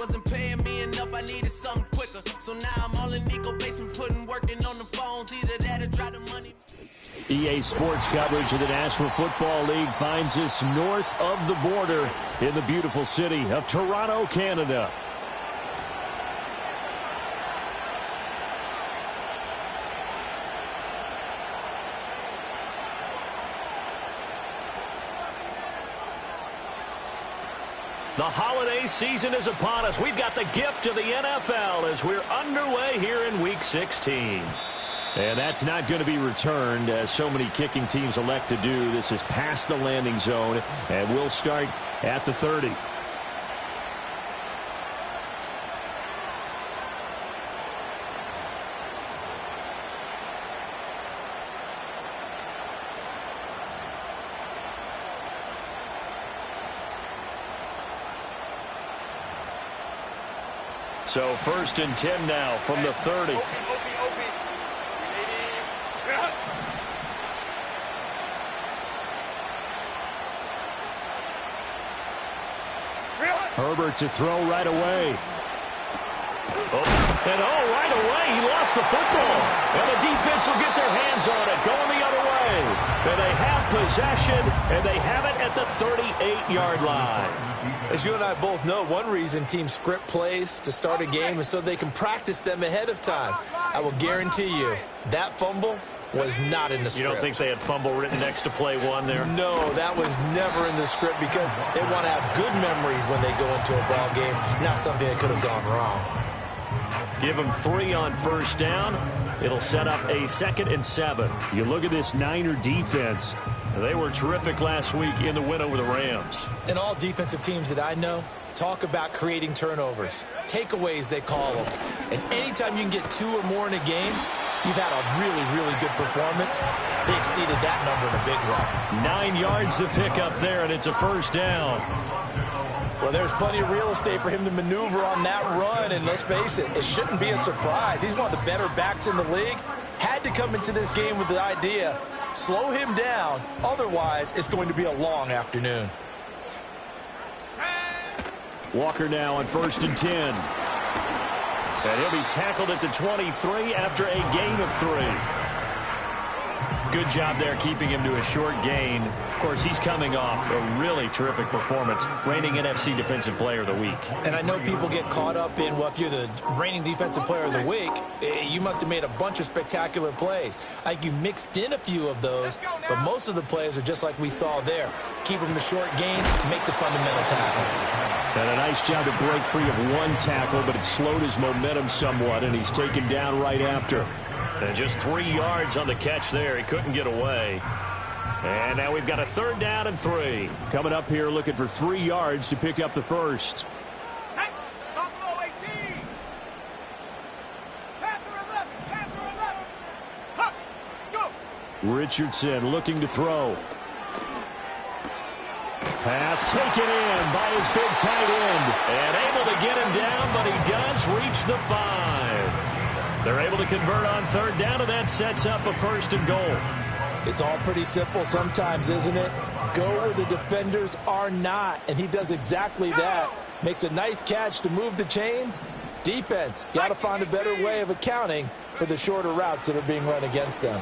Wasn't paying me enough, I needed something quicker. So now I'm all in Nico basement, working on the phones. Either that or drive the money. EA Sports coverage of the National Football League finds us north of the border in the beautiful city of Toronto, Canada. The holiday season is upon us. We've got the gift of the NFL as we're underway here in Week 16. And that's not going to be returned, as so many kicking teams elect to do. This is past the landing zone, and we'll start at the 30. So 1st and 10 now from the 30. Herbert to throw right away. Right away, he lost the football. And the defense will get their hands on it, going the other way. And they have possession, and they have it at the 38-yard line. As you and I both know, one reason teams script plays to start a game is so they can practice them ahead of time. I will guarantee you that fumble was not in the script. You don't think they had fumble written next to play one there? No, that was never in the script because they want to have good memories when they go into a ball game, not something that could have gone wrong. Give them 3 on 1st down. It'll set up a 2nd and 7. You look at this Niner defense. They were terrific last week in the win over the Rams. And all defensive teams that I know talk about creating turnovers. Takeaways, they call them. And anytime you can get 2 or more in a game, you've had a really, really good performance. They exceeded that number in a big way. 9 yards to pick up there, and it's a 1st down. Well, there's plenty of real estate for him to maneuver on that run, and let's face it, it shouldn't be a surprise. He's one of the better backs in the league. Had to come into this game with the idea, slow him down, otherwise it's going to be a long afternoon. Walker now on 1st and 10. And he'll be tackled at the 23 after a gain of 3. Good job there keeping him to a short gain. Of course, he's coming off a really terrific performance, reigning NFC Defensive Player of the Week. And I know people get caught up in, well, if you're the reigning Defensive Player of the Week, you must have made a bunch of spectacular plays. I think you mixed in a few of those, but most of the plays are just like we saw there. Keep them to short gains, make the fundamental tackle. And a nice job to break free of 1 tackle, but it slowed his momentum somewhat, and he's taken down right after. And just 3 yards on the catch there. He couldn't get away. And now we've got a 3rd down and 3. Coming up here looking for 3 yards to pick up the 1st. Richardson looking to throw. Pass taken in by his big tight end. And able to get him down, but he does reach the 5. They're able to convert on 3rd down, and that sets up a 1st and goal. It's all pretty simple sometimes, isn't it? Go where the defenders are not, and he does exactly that. Makes a nice catch to move the chains. Defense, got to find a better way of accounting for the shorter routes that are being run against them.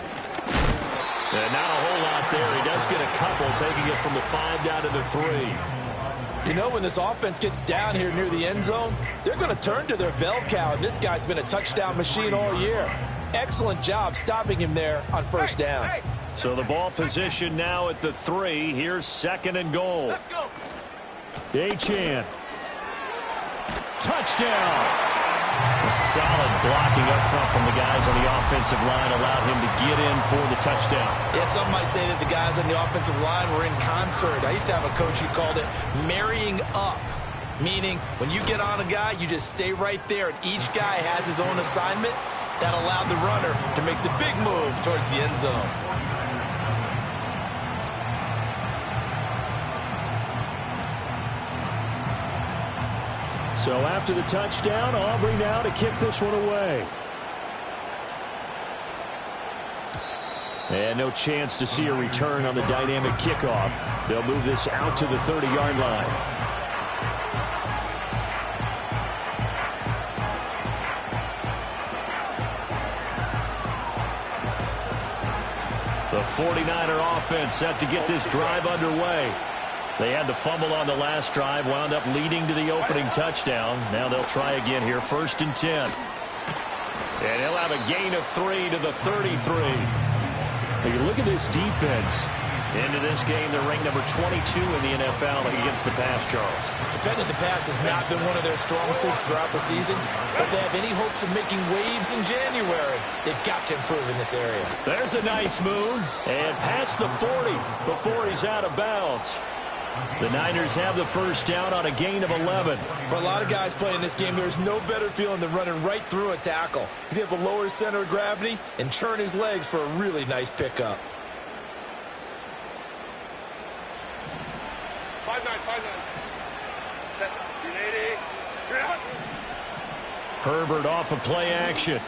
And not a whole lot there. He does get a couple, taking it from the 5 down to the 3. You know, when this offense gets down here near the end zone, they're going to turn to their bell cow, and this guy's been a touchdown machine all year. Excellent job stopping him there on 1st down. So the ball position now at the 3. Here's 2nd and goal. Achane. Touchdown. A solid blocking up front from the guys on the offensive line allowed him to get in for the touchdown. Yeah, some might say that the guys on the offensive line were in concert. I used to have a coach who called it marrying up, meaning when you get on a guy, you just stay right there, and each guy has his own assignment. That allowed the runner to make the big move towards the end zone. So after the touchdown, Aubrey now to kick this one away. And no chance to see a return on the dynamic kickoff. They'll move this out to the 30-yard line. 49er offense set to get this drive underway. They had the fumble on the last drive, wound up leading to the opening touchdown. Now they'll try again here, 1st and 10. And he'll have a gain of 3 to the 33. Now you look at this defense. Into this game, they're ranked number 22 in the NFL against the pass, Charles. Defending the pass has not been one of their strong suits throughout the season, but if they have any hopes of making waves in January, they've got to improve in this area. There's a nice move, and past the 40 before he's out of bounds. The Niners have the first down on a gain of 11. For a lot of guys playing this game, there's no better feeling than running right through a tackle. He's able to lower his center of gravity and churn his legs for a really nice pickup. 5-9, 5-9. Set. 380. You're out. Herbert off of play action.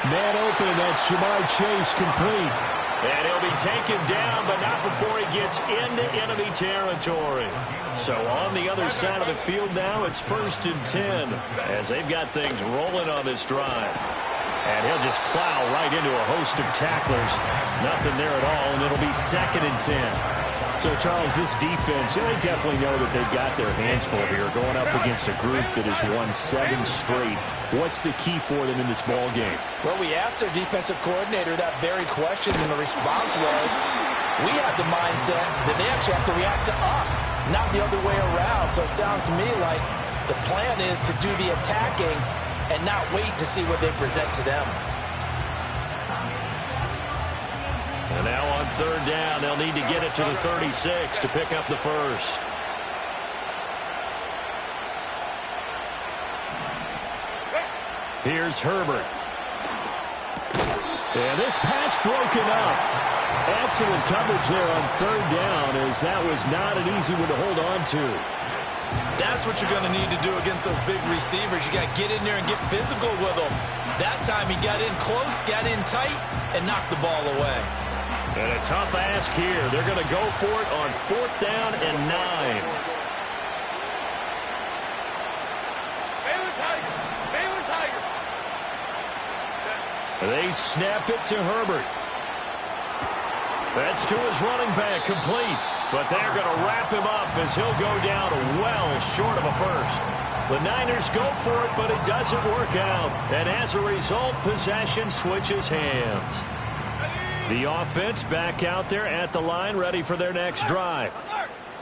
Man open, that's Jamar Chase complete. And he'll be taken down, but not before he gets into enemy territory. So on the other side of the field now, it's 1st and 10 as they've got things rolling on this drive. And he'll just plow right into a host of tacklers. Nothing there at all, and it'll be 2nd and 10. So, Charles, this defense, they definitely know that they've got their hands full here, going up against a group that has won 7 straight. What's the key for them in this ball game? Well, we asked their defensive coordinator that very question, and the response was, we have the mindset that they actually have to react to us, not the other way around. So it sounds to me like the plan is to do the attacking and not wait to see what they present to them. And now on 3rd down, they'll need to get it to the 36 to pick up the first. Here's Herbert. And this pass broken up. Excellent coverage there on 3rd down, as that was not an easy one to hold on to. That's what you're going to need to do against those big receivers. You got to get in there and get physical with them. That time he got in close, got in tight, and knocked the ball away. And a tough ask here. They're going to go for it on 4th down and 9. They snap it to Herbert. That's to his running back, complete. But they're going to wrap him up as he'll go down well short of a first. The Niners go for it, but it doesn't work out. And as a result, possession switches hands. The offense back out there at the line, ready for their next drive.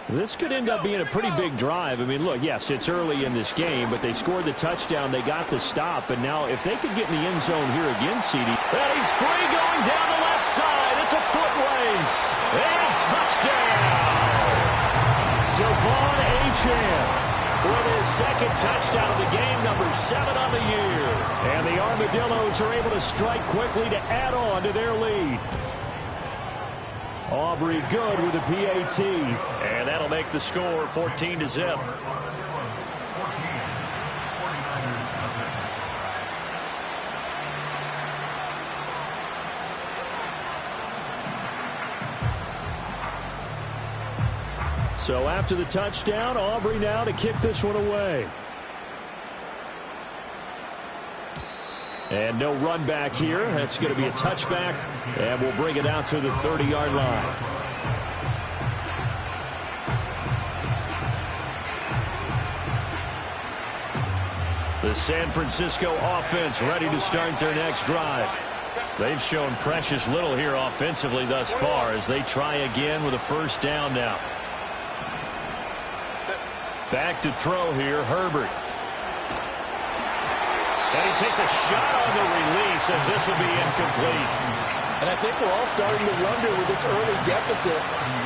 This could end up being a pretty big drive. I mean, look, yes, it's early in this game, but they scored the touchdown. They got the stop. And now if they could get in the end zone here again, CD. And he's free going down the left side. It's a foot race. And touchdown. Devon Achane with his 2nd touchdown of the game, number 7 on the year. And the Armadillos are able to strike quickly to add on to their lead. Aubrey good with a PAT. And that'll make the score 14-0. So after the touchdown, Aubrey now to kick this one away. And no run back here. That's going to be a touchback. And we'll bring it out to the 30-yard line. The San Francisco offense ready to start their next drive. They've shown precious little here offensively thus far as they try again with a 1st down now. Back to throw here, Herbert. And he takes a shot on the release as this will be incomplete. And I think we're all starting to wonder with this early deficit,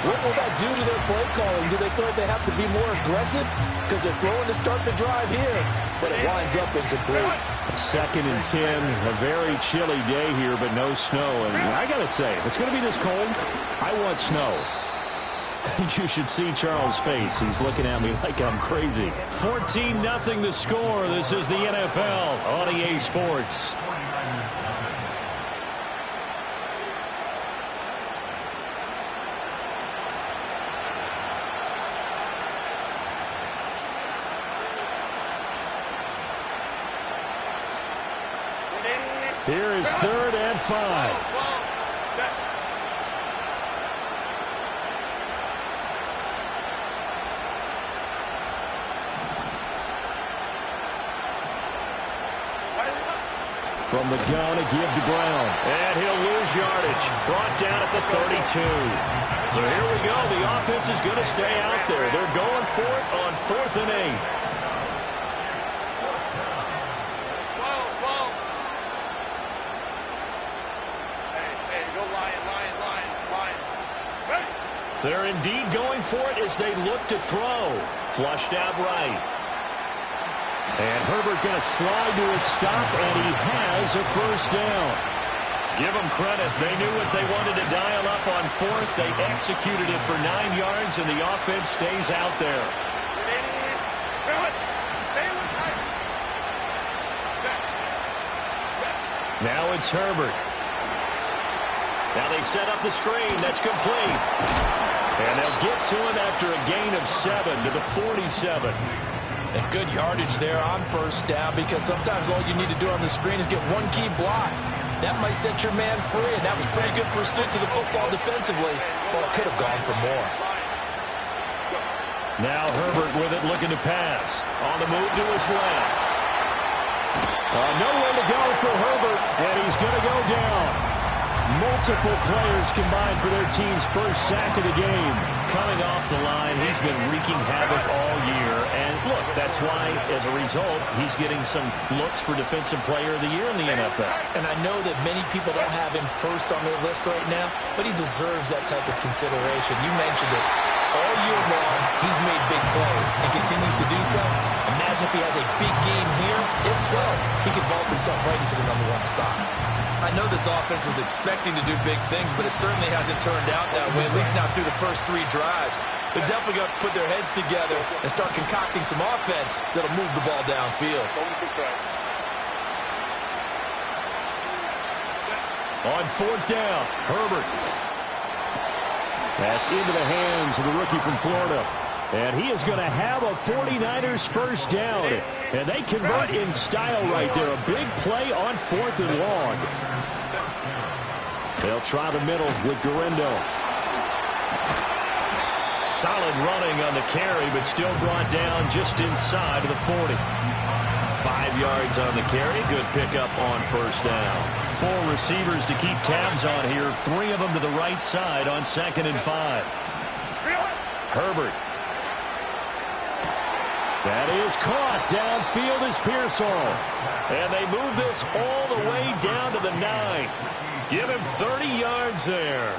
what will that do to their play calling? Do they feel like they have to be more aggressive? Because they're throwing to start the drive here, but it winds up incomplete. 2nd and 10, a very chilly day here, but no snow. And I got to say, if it's going to be this cold, I want snow. You should see Charles' face. He's looking at me like I'm crazy. 14-0 the score. This is the NFL on EA Sports. Here is 3rd and 5. From the gun, a give to Brown. And he'll lose yardage. Brought down at the 32. So here we go. The offense is going to stay out there. They're going for it on 4th and 8. They're indeed going for it as they look to throw. Flushed out right. And Herbert going to slide to a stop, and he has a first down. Give them credit. They knew what they wanted to dial up on 4th. They executed it for 9 yards, and the offense stays out there. Now it's Herbert. Now they set up the screen. That's complete. And they'll get to him after a gain of 7 to the 47. And good yardage there on first down, because sometimes all you need to do on the screen is get one key block. That might set your man free, and that was pretty good pursuit to the football defensively. Well, it could have gone for more. Now Herbert with it, looking to pass. On the move to his left. Nowhere to go for Herbert, and he's going to go down. Multiple players combined for their team's first sack of the game. Coming off the line, he's been wreaking havoc all year. And look, that's why, as a result, he's getting some looks for Defensive Player of the Year in the NFL. And I know that many people don't have him first on their list right now, but he deserves that type of consideration. You mentioned it. All year long, he's made big plays and continues to do so. Imagine if he has a big game here. If so, he could vault himself right into the #1 spot. I know this offense was expecting to do big things, but it certainly hasn't turned out that way, at least not through the first 3 drives. They're definitely going to put their heads together and start concocting some offense that'll move the ball downfield. On 4th down, Herbert. That's into the hands of the rookie from Florida. And he is going to have a 49ers first down. And they convert in style right there. A big play on 4th and long. They'll try the middle with Guerendo. Solid running on the carry, but still brought down just inside of the 40. 5 yards on the carry. Good pickup on first down. 4 receivers to keep tabs on here. 3 of them to the right side on 2nd and 5. Herbert. That is caught. Downfield is Pearsall. And they move this all the way down to the 9. Give him 30 yards there.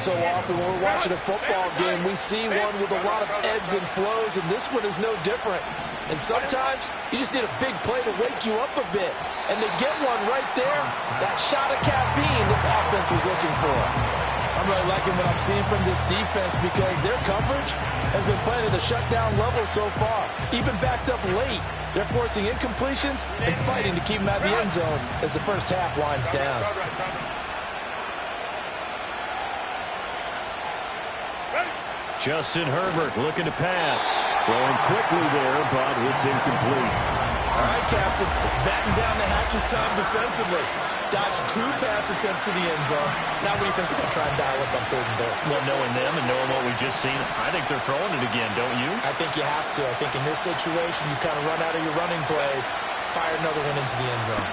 So often when we're watching a football game, we see one with a lot of ebbs and flows, and this one is no different. And sometimes you just need a big play to wake you up a bit. And they get one right there. That shot of caffeine this offense was looking for. I'm really liking what I'm seeing from this defense, because their coverage has been playing at a shutdown level so far. Even backed up late, they're forcing incompletions and fighting to keep them out of the end zone as the first half winds down. Justin Herbert looking to pass. Throwing quickly there, but it's incomplete. All right, Captain. It's batten down the hatches time defensively. Dodged 2 pass attempts to the end zone. Now what do you think they're going to try and dial up on 3rd and goal? Well, knowing them and knowing what we've just seen, I think they're throwing it again, don't you? I think you have to. I think in this situation, you kind of run out of your running plays, fire another one into the end zone.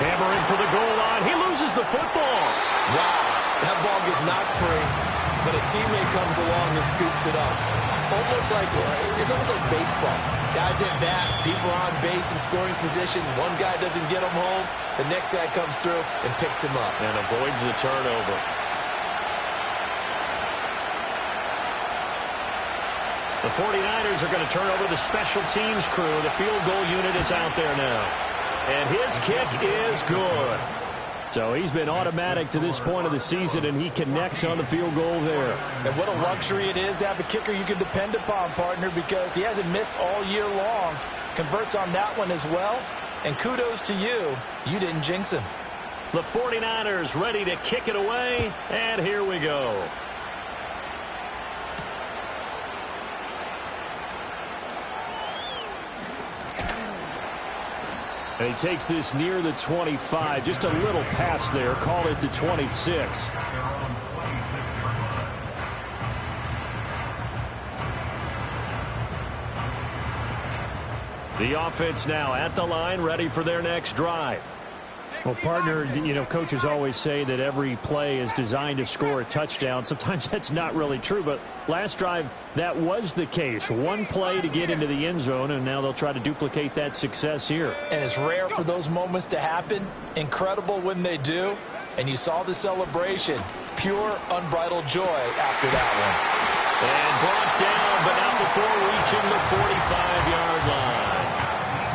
Hammering for the goal line. He loses the football. Wow. That ball gets knocked free, but a teammate comes along and scoops it up. It's almost like baseball. Guys at bat, people are on base in scoring position. One guy doesn't get him home. The next guy comes through and picks him up. And avoids the turnover. The 49ers are going to turn over the special teams crew. The field goal unit is out there now. And his kick is good. So he's been automatic to this point of the season, and he connects on the field goal there. And what a luxury it is to have a kicker you can depend upon, partner, because he hasn't missed all year long. Converts on that one as well. And kudos to you. You didn't jinx him. The 49ers ready to kick it away, and here we go. And he takes this near the 25. Just a little pass there. Call it the 26. The offense now at the line, ready for their next drive. Well, partner, you know, coaches always say that every play is designed to score a touchdown. Sometimes that's not really true, but last drive, that was the case. One play to get into the end zone, and now they'll try to duplicate that success here. And it's rare for those moments to happen. Incredible when they do. And you saw the celebration. Pure, unbridled joy after that one. And brought down, but not before reaching the 45-yard line.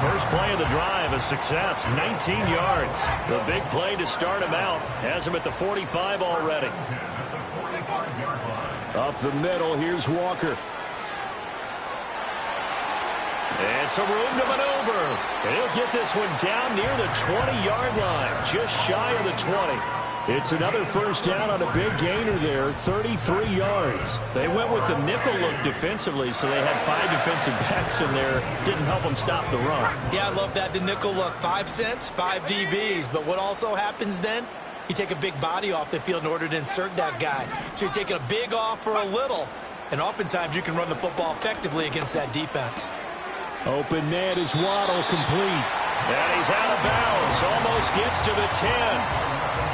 First play of the drive, a success, 19 yards. The big play to start him out. Has him at the 45 already. Up the middle, here's Walker. And some room to maneuver. And he'll get this one down near the 20-yard line, just shy of the 20. It's another first down on a big gainer there, 33 yards. They went with the nickel look defensively, so they had 5 defensive backs in there. Didn't help them stop the run. Yeah, I love that, the nickel look. 5 cents, 5 DBs. But what also happens then? You take a big body off the field in order to insert that guy. So you're taking a big off for a little. And oftentimes you can run the football effectively against that defense. Open man is Waddle, complete. And he's out of bounds. Almost gets to the 10.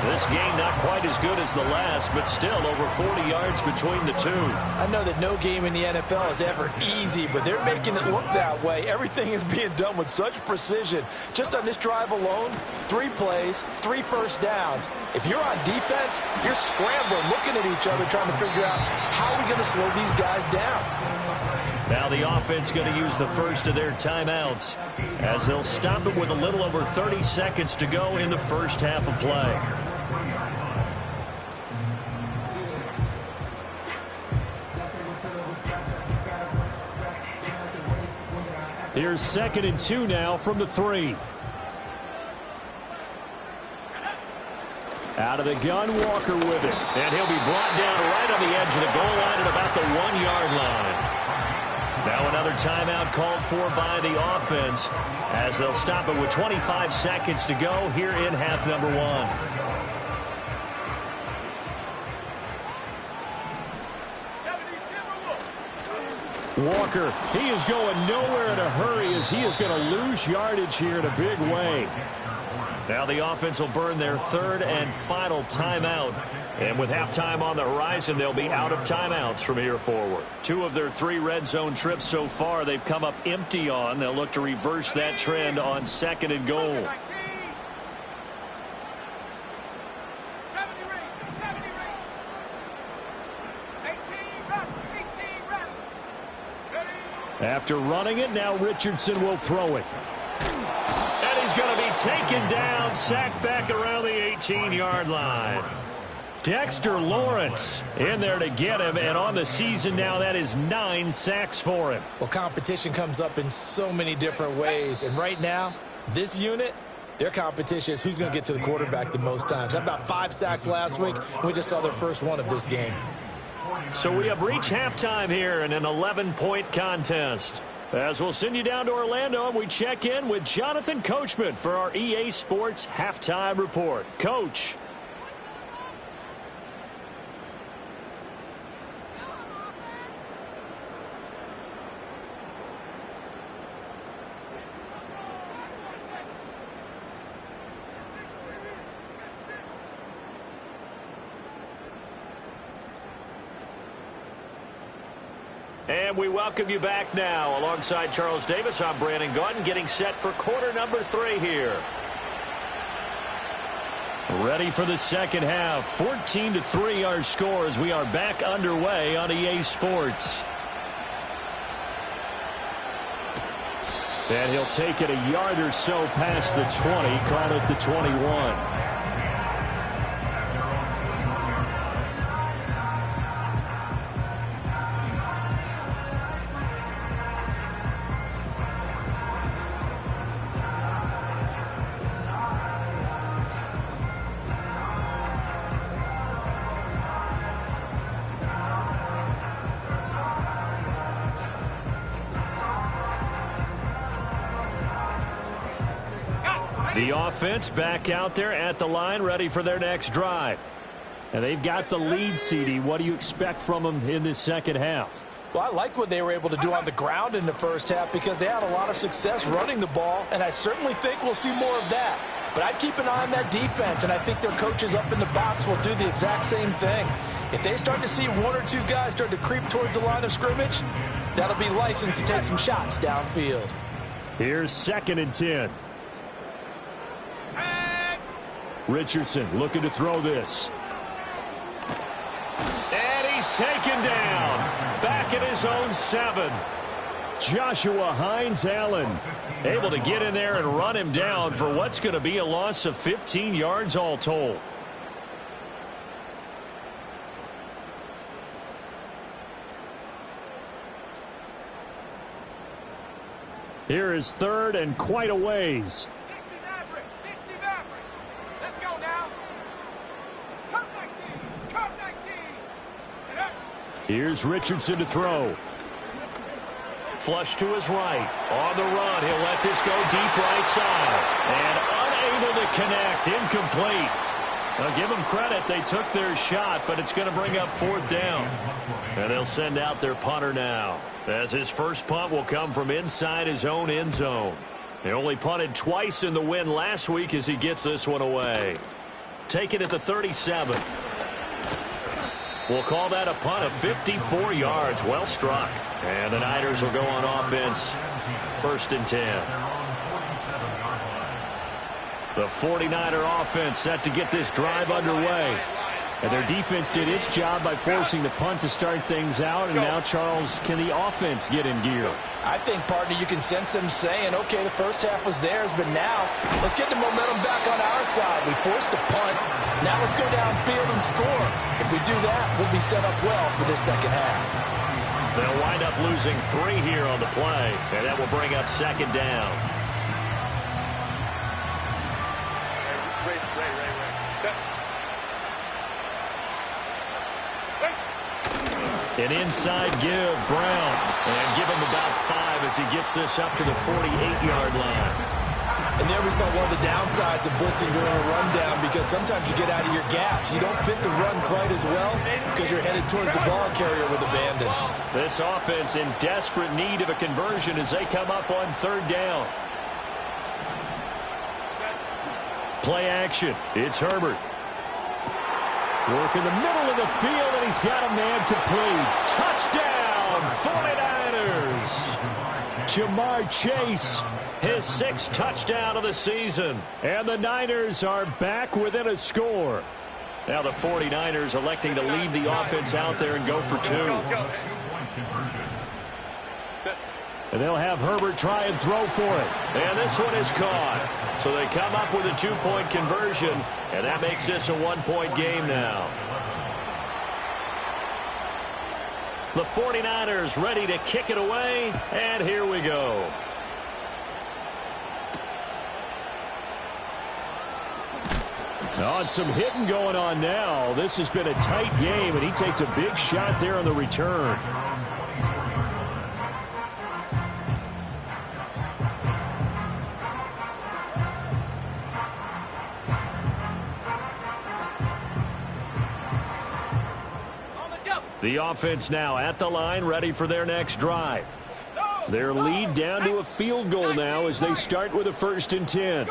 This game not quite as good as the last, but still over 40 yards between the two. I know that no game in the NFL is ever easy, but they're making it look that way. Everything is being done with such precision. Just on this drive alone, 3 plays, 3 first downs. If you're on defense, you're scrambling, looking at each other, trying to figure out how are we going to slow these guys down. Now the offense going to use the first of their timeouts as they'll stop it with a little over 30 seconds to go in the first half of play. Here's 2nd and 2 now from the 3. Out of the gun, Walker with it. And he'll be brought down right on the edge of the goal line at about the 1-yard line. Now another timeout called for by the offense as they'll stop it with 25 seconds to go here in half number 1. Walker, he is going nowhere in a hurry as he is going to lose yardage here in a big way. Now the offense will burn their 3rd and final timeout. And with halftime on the horizon, they'll be out of timeouts from here forward. 2 of their 3 red zone trips so far they've come up empty on. They'll look to reverse that trend on 2nd and goal. After running it, now Richardson will throw it. And he's going to be taken down, sacked back around the 18-yard line. Dexter Lawrence in there to get him, and on the season now that is 9 sacks for him. Well, competition comes up in so many different ways, and right now, this unit, their competition is who's going to get to the quarterback the most times. Had about 5 sacks last week, and we just saw their first one of this game. So we have reached halftime here in an 11-point contest. As we'll send you down to Orlando, and we check in with Jonathan Coachman for our EA Sports Halftime Report. Coach. And we welcome you back now. Alongside Charles Davis, I'm Brandon Gaudin, getting set for quarter number 3 here. Ready for the second half. 14-3 our score as we are back underway on EA Sports. And he'll take it a yard or so past the 20, call it the 21. The offense back out there at the line, ready for their next drive. And they've got the lead, CD. What do you expect from them in this second half? Well, I like what they were able to do on the ground in the first half because they had a lot of success running the ball, and I certainly think we'll see more of that. But I'd keep an eye on that defense, and I think their coaches up in the box will do the exact same thing. If they start to see one or two guys start to creep towards the line of scrimmage, that'll be license to take some shots downfield. Here's 2nd and 10. Richardson looking to throw this. And he's taken down. Back at his own 7. Joshua Hines-Allen able to get in there and run him down for what's going to be a loss of 15 yards all told. Here is 3rd and quite a ways. 60 Maverick. Let's go now. Cut 19. Here's Richardson to throw. Flush to his right. On the run, he'll let this go deep right side. And unable to connect. Incomplete. Now give them credit. They took their shot, but it's going to bring up 4th down. And they'll send out their punter now, as his first punt will come from inside his own end zone. He only punted twice in the win last week as he gets this one away. Take it at the 37. We'll call that a punt of 54 yards. Well struck. And the Niners will go on offense. 1st and 10. The 49er offense set to get this drive underway. And their defense did its job by forcing the punt to start things out. And now, Charles, can the offense get in gear? I think, partner, you can sense them saying, okay, the first half was theirs, but now let's get the momentum back on our side. We forced a punt. Now let's go downfield and score. If we do that, we'll be set up well for this second half. They'll wind up losing 3 here on the play, and that will bring up 2nd down. An inside give, Brown, and give him about 5 as he gets this up to the 48-yard line. And there we saw one of the downsides of blitzing during a rundown, because sometimes you get out of your gaps. You don't fit the run quite as well because you're headed towards the ball carrier with abandon. This offense in desperate need of a conversion as they come up on 3rd down. Play action. It's Herbert. Work in the middle of the field, and he's got a man complete. Touchdown, 49ers. Jamar Chase, his 6th touchdown of the season. And the Niners are back within a score. Now the 49ers electing to leave the offense out there and go for 2. And they'll have Herbert try and throw for it. And this one is caught. So they come up with a 2-point conversion, and that makes this a 1-point game now. The 49ers ready to kick it away, and here we go. Oh, and some hitting going on now. This has been a tight game, and he takes a big shot there on the return. The offense now at the line, ready for their next drive. Their lead down to a field goal now as they start with a 1st and 10.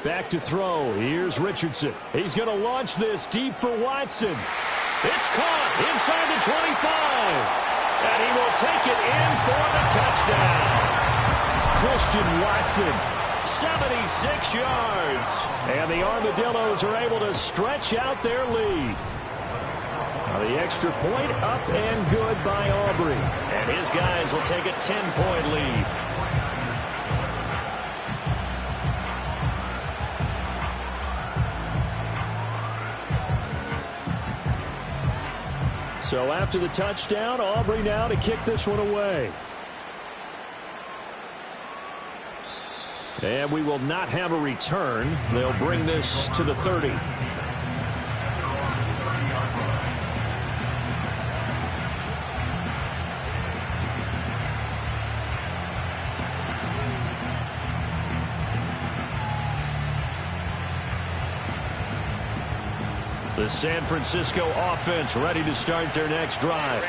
Back to throw. Here's Richardson. He's going to launch this deep for Watson. It's caught inside the 25. And he will take it in for the touchdown. Christian Watson. 76 yards. And the Armadillos are able to stretch out their lead. Now the extra point up and good by Aubrey. And his guys will take a 10-point lead. So after the touchdown, Aubrey now to kick this one away. And we will not have a return. They'll bring this to the 30. The San Francisco offense ready to start their next drive.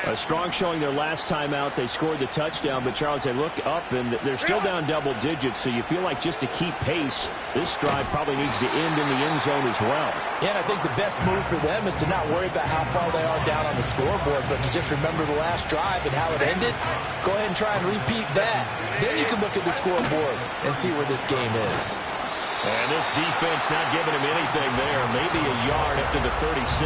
A strong showing their last time out. They scored the touchdown, but Charles, they look up and they're still down double digits, so you feel like just to keep pace, this drive probably needs to end in the end zone as well. Yeah, and I think the best move for them is to not worry about how far they are down on the scoreboard, but to just remember the last drive and how it ended. Go ahead and try and repeat that. Then you can look at the scoreboard and see where this game is. And this defense not giving him anything there. Maybe a yard up to the 36.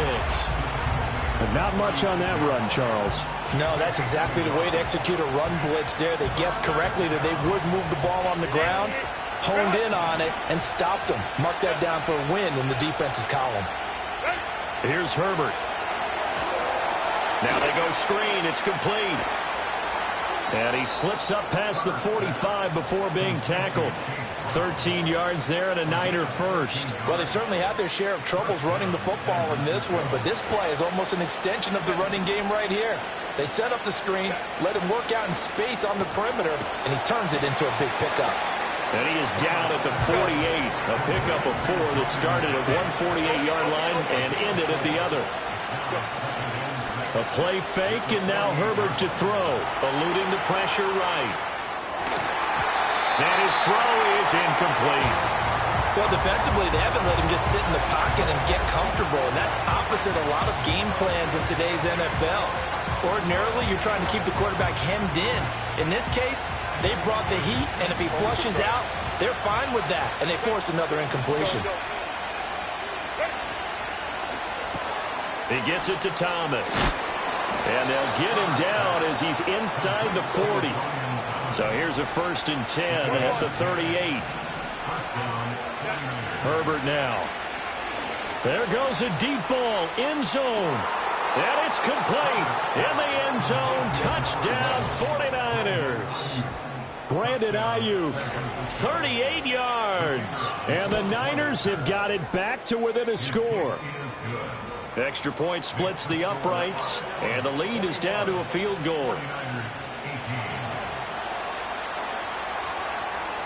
But not much on that run, Charles. No, that's exactly the way to execute a run blitz there. They guessed correctly that they would move the ball on the ground, honed in on it, and stopped them. Mark that down for a win in the defense's column. Here's Herbert. Now they go screen. It's complete. And he slips up past the 45 before being tackled. 13 yards there and a Niner first. Well, they certainly had their share of troubles running the football in this one, but this play is almost an extension of the running game right here. They set up the screen, let him work out in space on the perimeter, and he turns it into a big pickup. And he is down at the 48. A pickup of 4 that started at one 48-yard line and ended at the other. A play fake, and now Herbert to throw, eluding the pressure right. And his throw is incomplete. Well, defensively, they haven't let him just sit in the pocket and get comfortable, and that's opposite a lot of game plans in today's NFL. Ordinarily, you're trying to keep the quarterback hemmed in. In this case, they brought the heat, and if he flushes out, they're fine with that, and they force another incompletion. He gets it to Thomas. And they'll get him down as he's inside the 40. So here's a 1st and 10 at the 38. Herbert now. There goes a deep ball, end zone. And it's complete. In the end zone, touchdown 49ers. Brandon Ayuk, 38 yards. And the Niners have got it back to within a score. Extra point splits the uprights, and the lead is down to a field goal.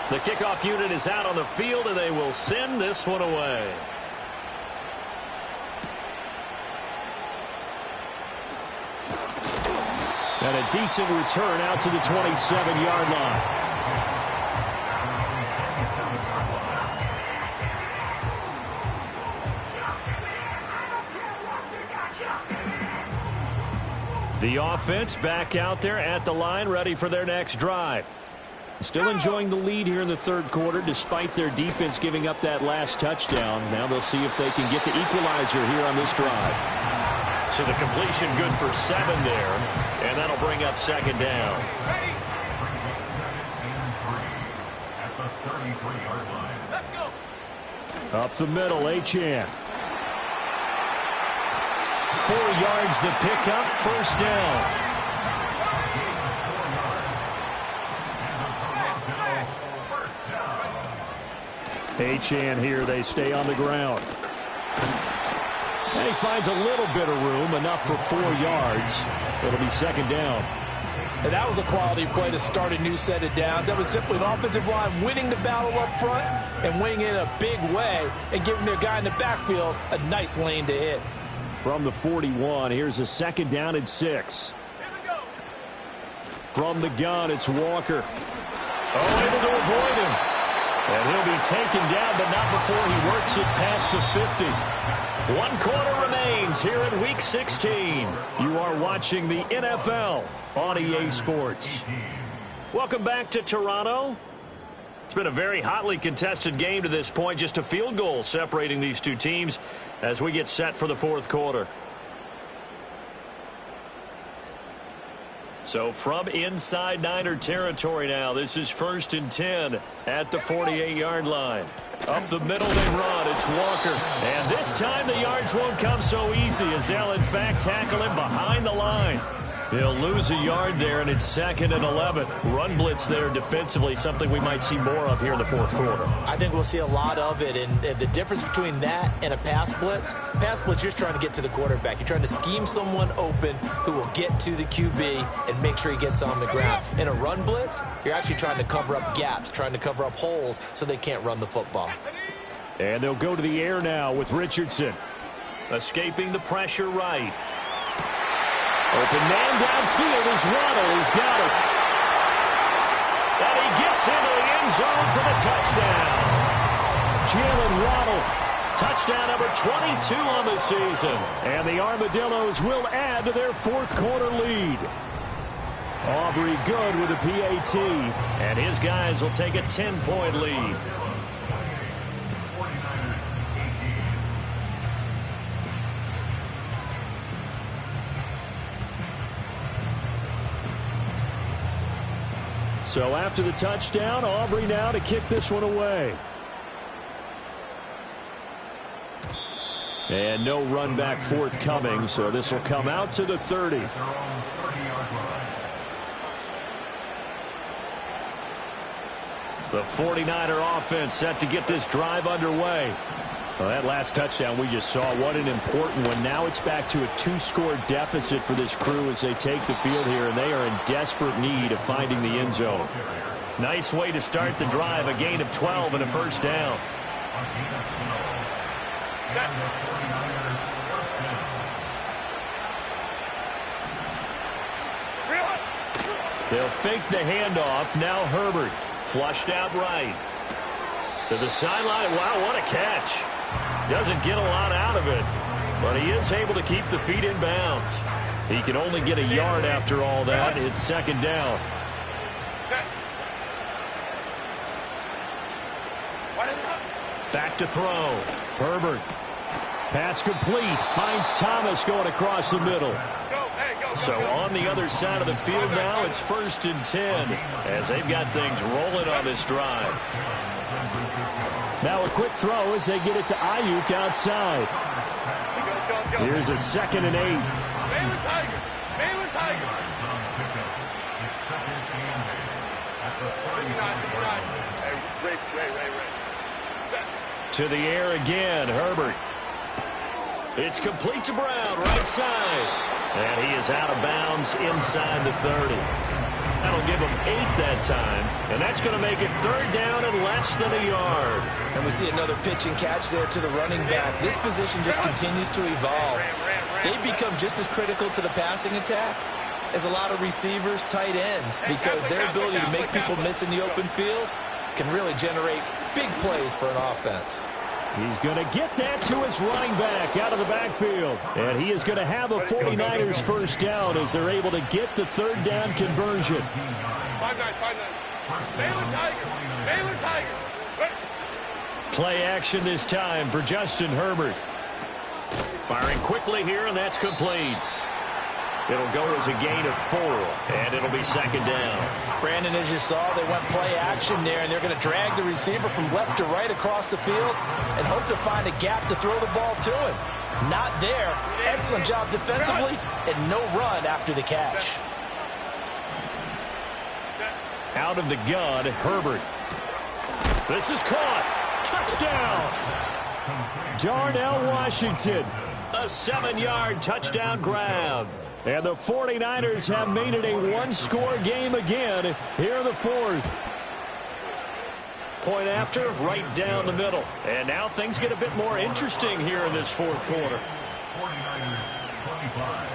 The kickoff unit is out on the field, and they will send this one away. And a decent return out to the 27-yard line. The offense back out there at the line, ready for their next drive. Still enjoying the lead here in the third quarter, despite their defense giving up that last touchdown. Now they'll see if they can get the equalizer here on this drive. So the completion good for 7 there, and that'll bring up 2nd down. Up the middle, Achane. 4 yards the pickup, 1st down. Achane here, they stay on the ground. And he finds a little bit of room, enough for 4 yards. It'll be 2nd down. And that was a quality play to start a new set of downs. That was simply an offensive line winning the battle up front and winning it in a big way and giving their guy in the backfield a nice lane to hit. From the 41, here's a 2nd down and 6. From the gun, it's Walker. Oh, able to avoid him. And he'll be taken down, but not before he works it past the 50. 1 quarter remains here in Week 16. You are watching the NFL on EA Sports. Welcome back to Toronto. It's been a very hotly contested game to this point. Just a field goal separating these two teams as we get set for the 4th quarter. So from inside Niner territory now, this is 1st and 10 at the 48-yard line. Up the middle they run. It's Walker. And this time the yards won't come so easy as they'll in fact tackle him behind the line. He'll lose a yard there, and it's 2nd and 11. Run blitz there defensively, something we might see more of here in the 4th quarter. I think we'll see a lot of it, and the difference between that and a pass blitz, you're just trying to get to the quarterback. You're trying to scheme someone open who will get to the QB and make sure he gets on the ground. In a run blitz, you're actually trying to cover up gaps, trying to cover up holes so they can't run the football. And they'll go to the air now with Richardson. Escaping the pressure right. Open man downfield is Waddle. He's got it. And he gets into the end zone for the touchdown. Jalen Waddle, touchdown number 22 on the season. And the Armadillos will add to their fourth quarter lead. Aubrey good with a PAT. And his guys will take a 10-point lead. So after the touchdown, Aubrey now to kick this one away. And no run back forthcoming, so this will come out to the 30. The 49er offense set to get this drive underway. Well, that last touchdown we just saw, what an important one. Now it's back to a 2-score deficit for this crew as they take the field here, and they are in desperate need of finding the end zone. Nice way to start the drive, a gain of 12 and a first down. They'll fake the handoff. Now Herbert flushed out right. To the sideline. Wow, what a catch. Doesn't get a lot out of it, but he is able to keep the feet in bounds. He can only get a yard after all that. It's second down. Back to throw. Herbert. Pass complete. Finds Thomas going across the middle. So on the other side of the field now, it's 1st and 10 as they've got things rolling on this drive. Now a quick throw as they get it to Ayuk outside. Here's a 2nd and 8. Baylor Tiger. Baylor Tiger. To the air again, Herbert. It's complete to Brown, right side. And he is out of bounds inside the 30. That'll give him 8 that time. And that's going to make it 3rd down and less than a yard. And we see another pitch and catch there to the running back. This position just continues to evolve. They become just as critical to the passing attack as a lot of receivers, tight ends, because their ability to make people miss in the open field can really generate big plays for an offense. He's going to get that to his running back out of the backfield. And he is going to have a 49ers first down as they're able to get the 3rd down conversion. 5-9. Baylor Tiger. Baylor Tiger. Play action this time for Justin Herbert. Firing quickly here, and that's complete. It'll go as a gain of 4, and it'll be 2nd down. Brandon, as you saw, they went play action there, and they're going to drag the receiver from left to right across the field and hope to find a gap to throw the ball to him. Not there. Excellent job defensively, and no run after the catch. Out of the gun, Herbert. This is caught. Touchdown. Darnell Washington. A 7-yard touchdown grab. And the 49ers have made it a 1-score game again here in the 4th. Point after, right down the middle. And now things get a bit more interesting here in this 4th quarter. 49ers 25.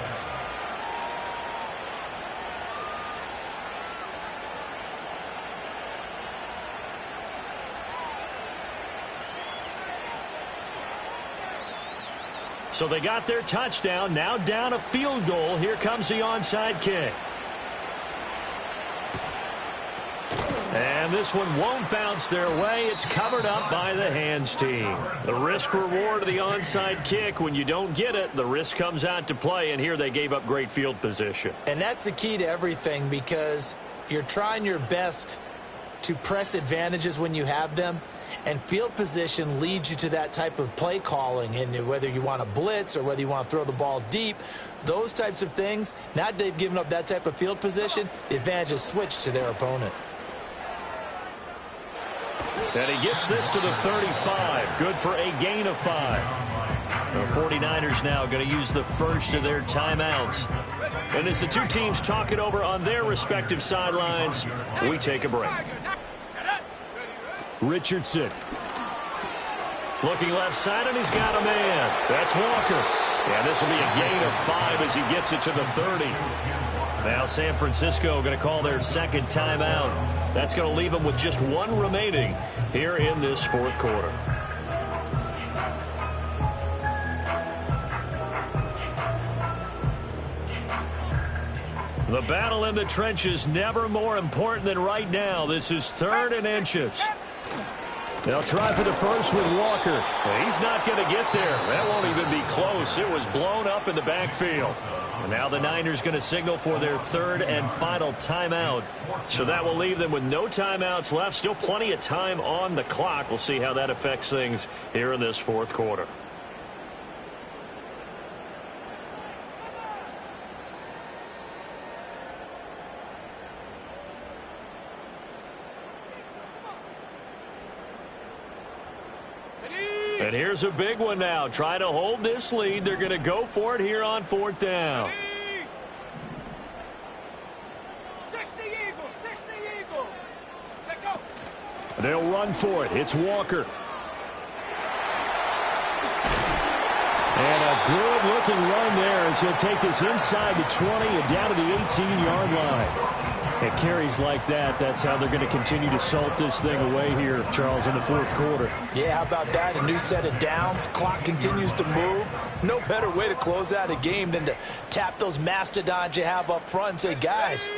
So they got their touchdown, now down a field goal. Here comes the onside kick. And this one won't bounce their way. It's covered up by the hands team. The risk reward of the onside kick, when you don't get it, the risk comes out to play, and here they gave up great field position. And that's the key to everything, because you're trying your best to press advantages when you have them. And field position leads you to that type of play calling, and whether you want to blitz or whether you want to throw the ball deep, those types of things. Now that they've given up that type of field position, the advantage is switched to their opponent. And he gets this to the 35. Good for a gain of 5. The 49ers now going to use the first of their timeouts. And as the two teams talk it over on their respective sidelines, we take a break. Richardson. Looking left side, and he's got a man. That's Walker. Yeah, this will be a gain of 5 as he gets it to the 30. Now San Francisco going to call their second timeout. That's going to leave them with just 1 remaining here in this fourth quarter. The battle in the trenches never more important than right now. This is 3rd and inches. They'll try for the first with Walker. He's not going to get there. That won't even be close. It was blown up in the backfield. And now the Niners going to signal for their 3rd and final timeout. So that will leave them with no timeouts left. Still plenty of time on the clock. We'll see how that affects things here in this fourth quarter. And here's a big one now. Trying to hold this lead. They're going to go for it here on 4th down. 60 Eagles, 60 Eagles. Check out. They'll run for it. It's Walker. And a good-looking run there as he'll take this inside the 20 and down to the 18-yard line. And carries like that, that's how they're going to continue to salt this thing away here, Charles, in the fourth quarter. Yeah, how about that? A new set of downs. Clock continues to move. No better way to close out a game than to tap those mastodons you have up front and say, guys,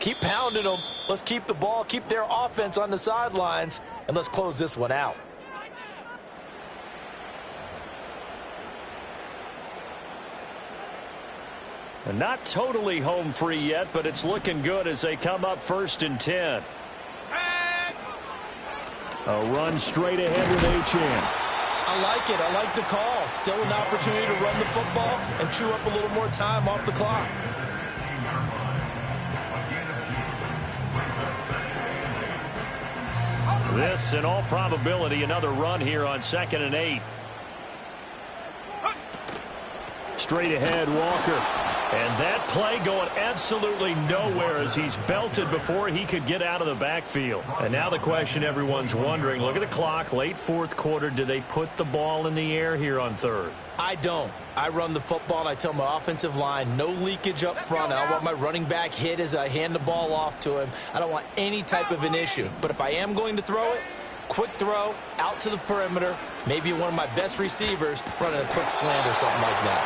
keep pounding them. Let's keep the ball, keep their offense on the sidelines, and let's close this one out. Not totally home free yet, but it's looking good as they come up 1st and 10. A run straight ahead with Achane. I like it. I like the call. Still an opportunity to run the football and chew up a little more time off the clock. This, in all probability, another run here on 2nd and 8. Straight ahead, Walker. And that play going absolutely nowhere as he's belted before he could get out of the backfield. And now the question everyone's wondering, look at the clock, late fourth quarter, do they put the ball in the air here on 3rd? I don't. I run the football, and I tell my offensive line, no leakage up front. I don't want my running back hit as I hand the ball off to him. I don't want any type of an issue. But if I am going to throw it, quick throw, out to the perimeter, maybe one of my best receivers running a quick slant or something like that.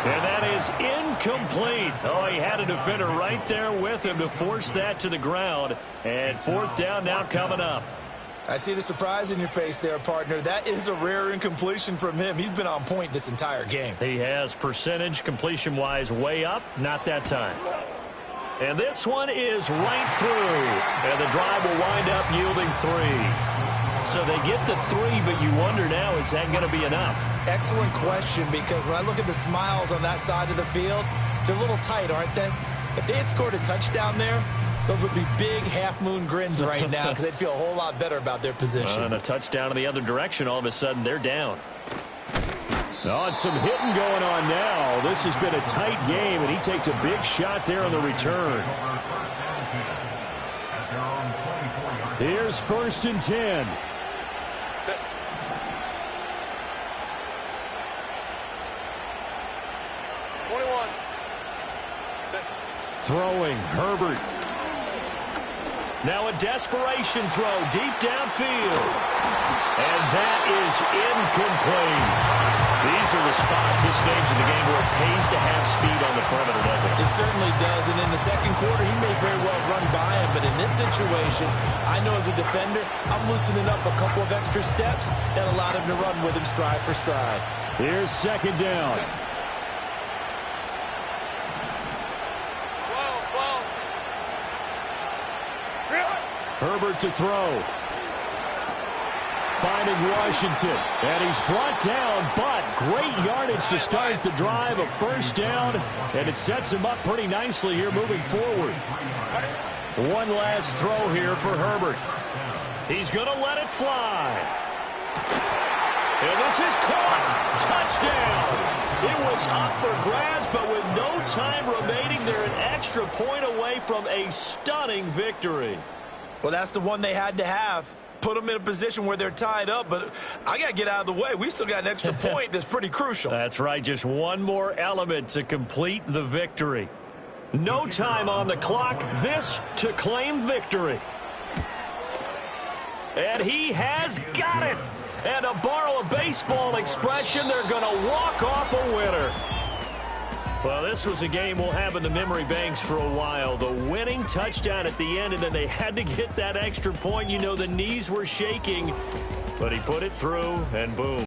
And that is incomplete. Oh, he had a defender right there with him to force that to the ground. And 4th down now coming up. I see the surprise in your face there, partner. That is a rare incompletion from him. He's been on point this entire game. He has percentage completion-wise way up, not that time. And this one is right through. And the drive will wind up yielding 3. So they get the 3, but you wonder now, is that going to be enough? Excellent question, because when I look at the smiles on that side of the field, they're a little tight, aren't they? If they had scored a touchdown there, those would be big half-moon grins right now because they'd feel a whole lot better about their position. And a touchdown in the other direction, all of a sudden they're down. Oh, and some hitting going on now. This has been a tight game, and he takes a big shot there on the return. Here's 1st and 10. Throwing, Herbert. Now a desperation throw deep downfield. And that is incomplete. These are the spots, this stage of the game, where it pays to have speed on the perimeter, doesn't it? It certainly does. And in the second quarter, he may very well run by him. But in this situation, I know as a defender, I'm loosening up a couple of extra steps that allowed him to run with him stride for stride. Here's 2nd down. Herbert to throw. Finding Washington. And he's brought down, but great yardage to start the drive. A 1st down, and it sets him up pretty nicely here moving forward. One last throw here for Herbert. He's going to let it fly. And this is caught. Touchdown. It was up for grabs, but with no time remaining, they're an extra point away from a stunning victory. Well, that's the one they had to have. put them in a position where they're tied up, but I got to get out of the way. We still got an extra point that's pretty crucial. That's right, just one more element to complete the victory. No time on the clock. This to claim victory. And he has got it. And to borrow a baseball expression, they're going to walk off a winner. Well, this was a game we'll have in the memory banks for a while. The winning touchdown at the end, and then they had to get that extra point. You know, the knees were shaking, but he put it through, and boom.